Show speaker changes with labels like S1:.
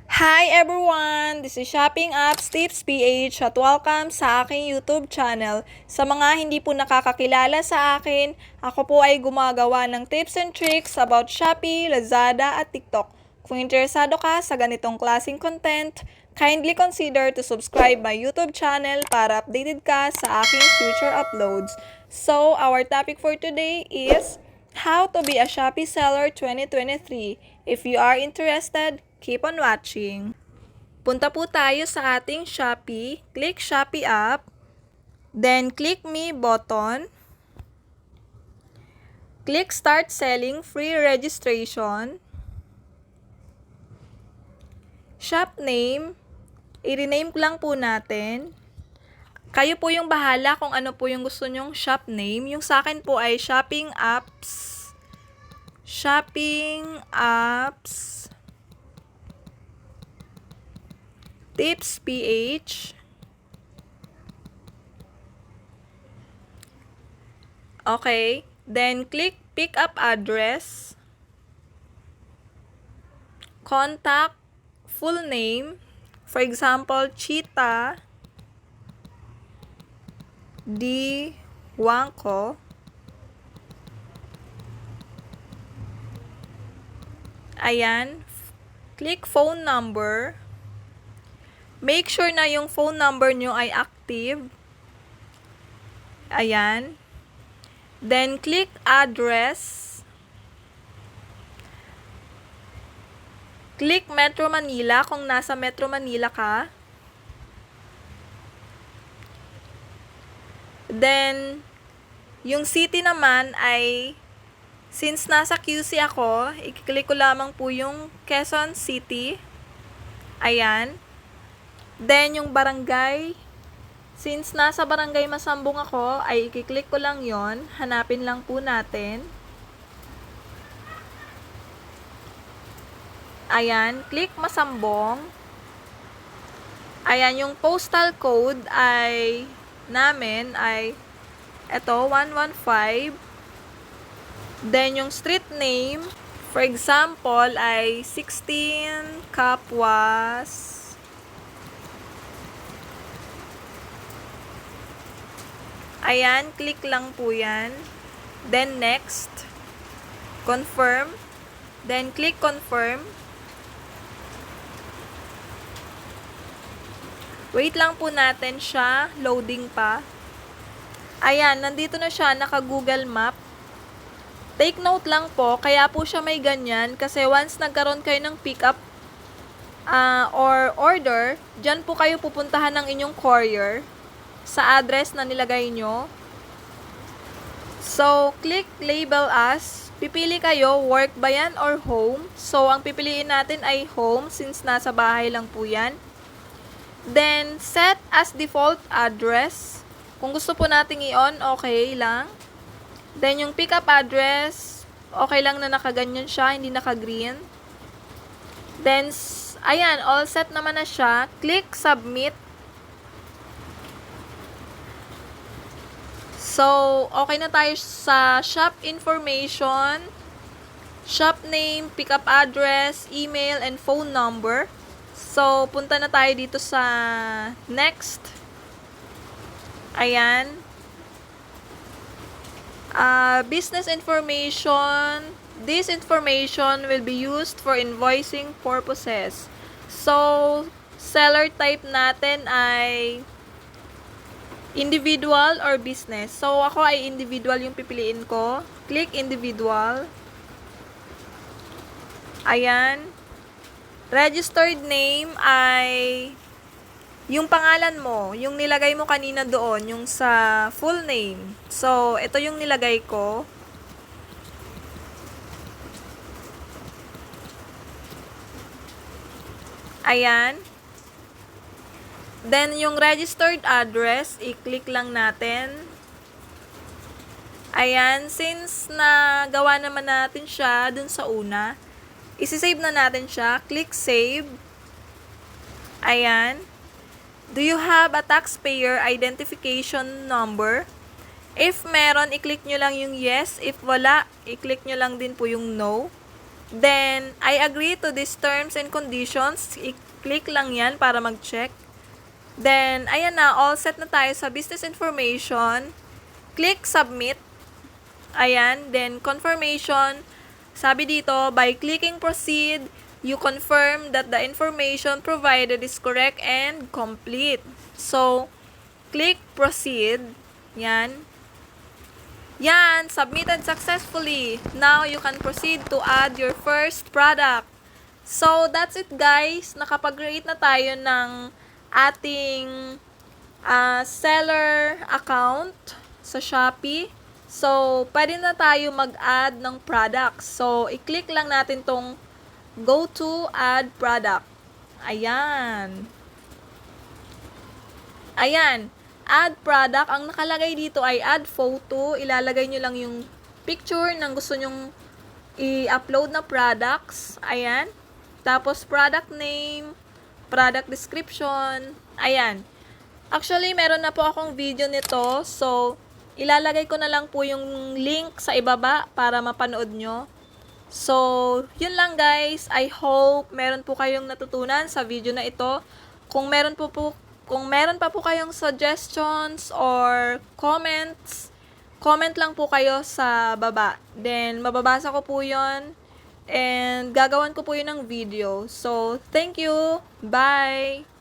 S1: Hi everyone! This is Shopping Apps Tips PH at welcome sa aking YouTube channel. Sa mga hindi po nakakakilala sa akin, ako po ay gumagawa ng tips and tricks about Shopee, Lazada at TikTok. Kung interesado ka sa ganitong klaseng content, kindly consider to subscribe my YouTube channel para updated ka sa aking future uploads. So, our topic for today is How to be a Shopee Seller 2023. If you are interested, keep on watching. Punta po tayo sa ating Shopee. Click Shopee app. Then, click Me button. Click Start Selling Free Registration. Shop name. I-rename ko lang po natin. Kayo po yung bahala kung ano po yung gusto nyong shop name. Yung sa akin po ay Shopping Apps. Shopping Apps. Tips PH. Okay. Then, click Pick Up Address. Contact. Full name. For example, Chita D. Wangko. Ayan. Click phone number. Make sure na yung phone number nyo ay active. Ayan. Then, click address. Click Metro Manila kung nasa Metro Manila ka. Then, yung city naman ay, since nasa QC ako, i-click ko lamang po yung Quezon City. Ayan. Then, yung barangay, since nasa barangay Masambong ako, ay i-click ko lang yon. Hanapin lang po natin. Ayan, click Masambong. Ayan, yung postal code ay namin ay eto 115. Then yung street name, for example, ay 16 Kapwas. Ayan, click lang po yan. Then next, confirm. Then click confirm. Wait lang po natin siya, loading pa. Ayan, nandito na siya, naka Google Map. Take note lang po, kaya po siya may ganyan, kasi once nagkaroon kayo ng pick up or order, dyan po kayo pupuntahan ng inyong courier sa address na nilagay nyo. So, click label as. Pipili kayo, work ba yan or home? So, ang pipiliin natin ay home since nasa bahay lang po yan. Then, set as default address. Kung gusto po nating i-on, okay lang. Then, yung pick up address, okay lang na nakaganyan siya, hindi naka-green. Then, ayan, all set naman na siya. Click submit. So, okay na tayo sa shop information, shop name, pick up address, email, and phone number. So, punta na tayo dito sa next. Ayan. Business information. This information will be used for invoicing purposes. So, seller type natin ay individual or business. So, ako ay individual yung pipiliin ko. Click individual. Ayan. Registered name ay yung pangalan mo, yung nilagay mo kanina doon, yung sa full name. So, ito yung nilagay ko. Ayan. Then, yung registered address, i-click lang natin. Ayan, since nagawa naman natin siya dun sa una, isi-save na natin siya. Click save. Ayan. Do you have a taxpayer identification number? If meron, i-click nyo lang yung yes. If wala, i-click nyo lang din po yung no. Then, I agree to these terms and conditions. I-click lang yan para mag-check. Then, ayan na, all set na tayo sa business information. Click submit. Ayan, then confirmation. Sabi dito, by clicking proceed, you confirm that the information provided is correct and complete. So, click proceed. Yan. Yan, submitted successfully. Now, you can proceed to add your first product. So, that's it guys. Nakapag-create na tayo ng ating seller account sa Shopee. So, pwede na tayo mag-add ng products. So, i-click lang natin tong go to add product. Ayan. Ayan. Add product. Ang nakalagay dito ay add photo. Ilalagay nyo lang yung picture ng gusto nyong i-upload na products. Ayan. Tapos, product name, product description. Ayan. Actually, meron na po akong video nito. So, ilalagay ko na lang po yung link sa ibaba para mapanood nyo. So, yun lang guys. I hope meron po kayong natutunan sa video na ito. Kung meron pa po kayong suggestions or comments, comment lang po kayo sa baba. Then, mababasa ko po yun. And, gagawan ko po yun ng video. So, thank you. Bye!